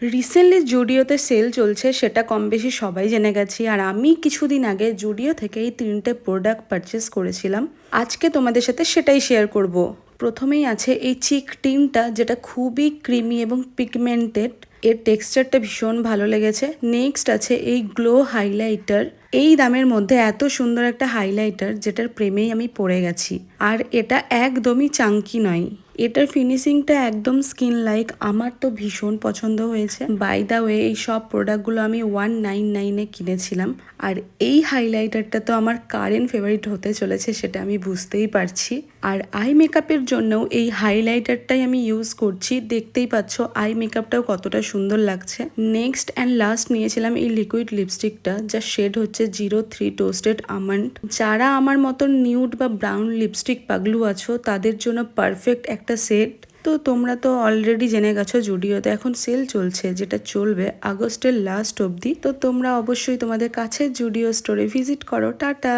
Recently জুডিওতে sell চলছে, সেটা কম বেশি সবাই জেনে গেছি। আর আমি কিছুদিন আগে জুডিও থেকে এই 3টে প্রোডাক্ট পারচেস করেছিলাম। আজকে তোমাদের সাথে সেটাই শেয়ার করব। প্রথমেই আছে এই চিক টিনটা, যেটা খুবই ক্রিমি এবং পিগমেন্টেড। এর টেক্সচারটা ভীষণ ভালো লেগেছে। নেক্সট আছে এই গ্লো হাইলাইটার। এই দামের মধ্যে এত সুন্দর একটা হাইলাইটার, যেটার প্রেমেই আমি পড়ে গেছি। আর এটা একদমই চাঙ্কি নয়, এটার ফিনিশিংটা একদম স্কিন লাইক। আমার তো ভীষণ পছন্দ হয়েছে। বাই দা ওয়ে, এই সব প্রোডাক্টগুলো আমি 199-এ কিনেছিলাম। আর এই হাইলাইটারটা তো আমার কারেন্ট ফেভারিট হতে চলেছে, সেটা আমি বুঝতেই পারছি। আর আই মেকআপের জন্যও এই হাইলাইটারটাই আমি ইউজ করছি। দেখতেই পাচ্ছ আই মেকআপটাও কতটা সুন্দর লাগছে। নেক্সট অ্যান্ড লাস্ট নিয়েছিলাম এই লিকুইড লিপস্টিকটা, যার শেড হচ্ছে 03 টোস্টেড আমন্ড। যারা আমার মতন নিউড বা ব্রাউন লিপস্টিক পাগলু আছো, তাদের জন্য পারফেক্ট একটা সেট। তো তোমরা তো অলরেডি জেনে গেছো জুডিওতে এখন সেল চলছে, যেটা চলবে আগস্টের লাস্ট অবধি। তো তোমরা অবশ্যই তোমাদের কাছের জুডিও স্টোরে ভিজিট করো। টাটা।